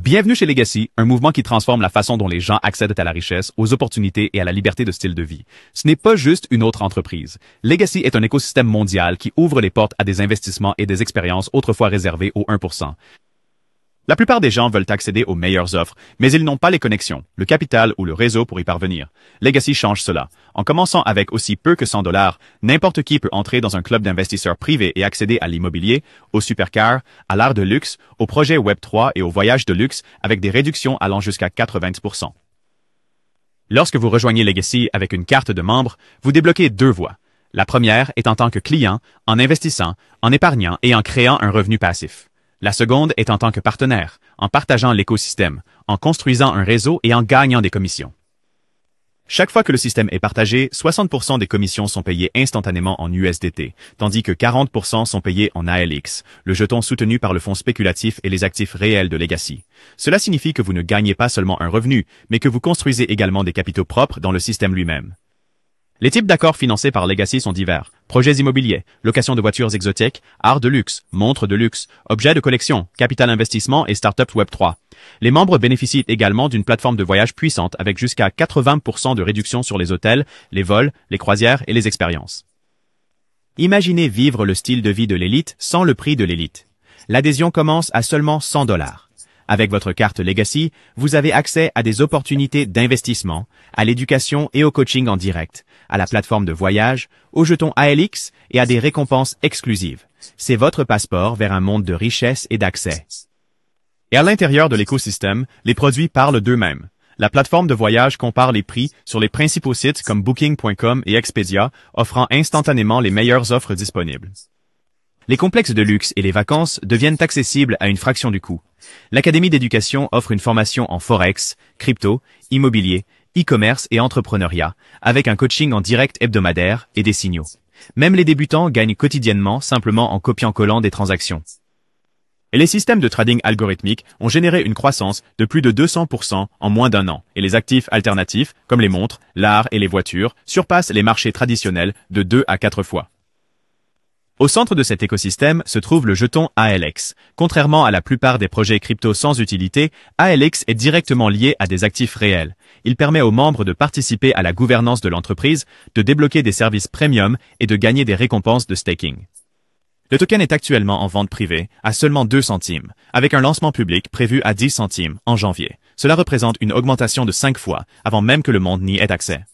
Bienvenue chez Legacy, un mouvement qui transforme la façon dont les gens accèdent à la richesse, aux opportunités et à la liberté de style de vie. Ce n'est pas juste une autre entreprise. Legacy est un écosystème mondial qui ouvre les portes à des investissements et des expériences autrefois réservées aux 1%. La plupart des gens veulent accéder aux meilleures offres, mais ils n'ont pas les connexions, le capital ou le réseau pour y parvenir. Legacy change cela. En commençant avec aussi peu que $100, n'importe qui peut entrer dans un club d'investisseurs privés et accéder à l'immobilier, aux supercars, à l'art de luxe, aux projets Web3 et aux voyages de luxe avec des réductions allant jusqu'à 80%. Lorsque vous rejoignez Legacy avec une carte de membre, vous débloquez deux voies. La première est en tant que client, en investissant, en épargnant et en créant un revenu passif. La seconde est en tant que partenaire, en partageant l'écosystème, en construisant un réseau et en gagnant des commissions. Chaque fois que le système est partagé, 60% des commissions sont payées instantanément en USDT, tandis que 40% sont payées en ALX, le jeton soutenu par le fonds spéculatif et les actifs réels de Legacy. Cela signifie que vous ne gagnez pas seulement un revenu, mais que vous construisez également des capitaux propres dans le système lui-même. Les types d'accords financés par Legacy sont divers. Projets immobiliers, location de voitures exotiques, art de luxe, montres de luxe, objets de collection, capital investissement et startups Web3. Les membres bénéficient également d'une plateforme de voyage puissante avec jusqu'à 80% de réduction sur les hôtels, les vols, les croisières et les expériences. Imaginez vivre le style de vie de l'élite sans le prix de l'élite. L'adhésion commence à seulement $100. Avec votre carte Legacy, vous avez accès à des opportunités d'investissement, à l'éducation et au coaching en direct, à la plateforme de voyage, aux jetons ALX et à des récompenses exclusives. C'est votre passeport vers un monde de richesse et d'accès. Et à l'intérieur de l'écosystème, les produits parlent d'eux-mêmes. La plateforme de voyage compare les prix sur les principaux sites comme Booking.com et Expedia, offrant instantanément les meilleures offres disponibles. Les complexes de luxe et les vacances deviennent accessibles à une fraction du coût. L'Académie d'éducation offre une formation en forex, crypto, immobilier, e-commerce et entrepreneuriat, avec un coaching en direct hebdomadaire et des signaux. Même les débutants gagnent quotidiennement simplement en copiant-collant des transactions. Et les systèmes de trading algorithmique ont généré une croissance de plus de 200% en moins d'un an, et les actifs alternatifs, comme les montres, l'art et les voitures, surpassent les marchés traditionnels de 2 à 4 fois. Au centre de cet écosystème se trouve le jeton ALX. Contrairement à la plupart des projets crypto sans utilité, ALX est directement lié à des actifs réels. Il permet aux membres de participer à la gouvernance de l'entreprise, de débloquer des services premium et de gagner des récompenses de staking. Le token est actuellement en vente privée à seulement 2 centimes, avec un lancement public prévu à 10 centimes en janvier. Cela représente une augmentation de 5 fois avant même que le monde n'y ait accès.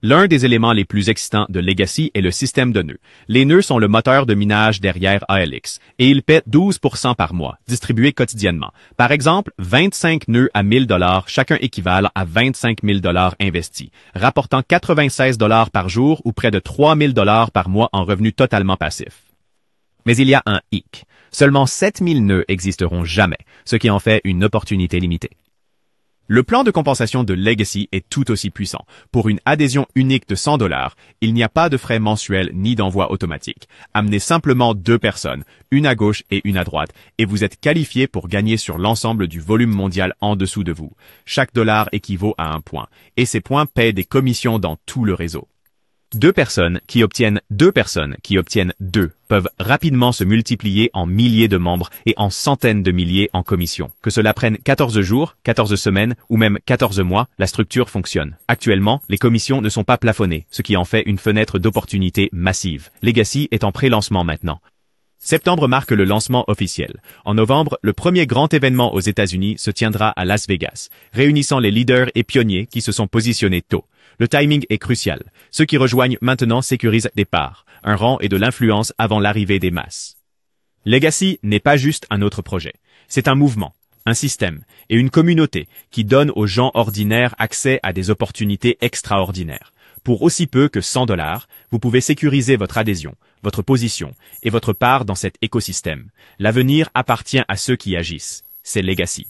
L'un des éléments les plus excitants de Legacy est le système de nœuds. Les nœuds sont le moteur de minage derrière ALX, et ils paient 12% par mois, distribués quotidiennement. Par exemple, 25 nœuds à $1000, chacun équivalent à 25 000 $ investis, rapportant 96 $ par jour ou près de 3 000 $ par mois en revenus totalement passifs. Mais il y a un hic. Seulement 7000 nœuds existeront jamais, ce qui en fait une opportunité limitée. Le plan de compensation de Legacy est tout aussi puissant. Pour une adhésion unique de $100, il n'y a pas de frais mensuels ni d'envoi automatique. Amenez simplement 2 personnes, une à gauche et une à droite, et vous êtes qualifié pour gagner sur l'ensemble du volume mondial en dessous de vous. Chaque dollar équivaut à un point, et ces points paient des commissions dans tout le réseau. 2 personnes qui obtiennent 2 peuvent rapidement se multiplier en milliers de membres et en centaines de milliers en commissions. Que cela prenne 14 jours, 14 semaines ou même 14 mois, la structure fonctionne. Actuellement, les commissions ne sont pas plafonnées, ce qui en fait une fenêtre d'opportunité massive. Legacy est en pré-lancement maintenant. Septembre marque le lancement officiel. En novembre, le premier grand événement aux États-Unis se tiendra à Las Vegas, réunissant les leaders et pionniers qui se sont positionnés tôt. Le timing est crucial. Ceux qui rejoignent maintenant sécurisent des parts, un rang et de l'influence avant l'arrivée des masses. Legacy n'est pas juste un autre projet. C'est un mouvement, un système et une communauté qui donne aux gens ordinaires accès à des opportunités extraordinaires. Pour aussi peu que $100, vous pouvez sécuriser votre adhésion, votre position et votre part dans cet écosystème. L'avenir appartient à ceux qui agissent. C'est Legacy.